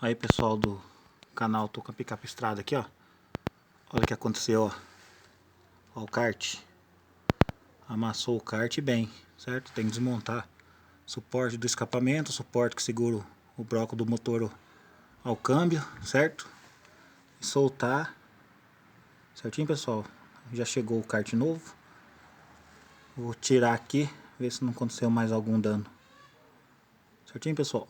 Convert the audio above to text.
Aí, pessoal do canal Tô com a Picape Estrada aqui, ó. Olha o que aconteceu, ó. Ó o kart. Amassou o kart bem, certo? Tem que desmontar suporte do escapamento, suporte que segura o bloco do motor ao câmbio, certo? E soltar. Certinho, pessoal? Já chegou o kart novo. Vou tirar aqui, ver se não aconteceu mais algum dano. Certinho, pessoal?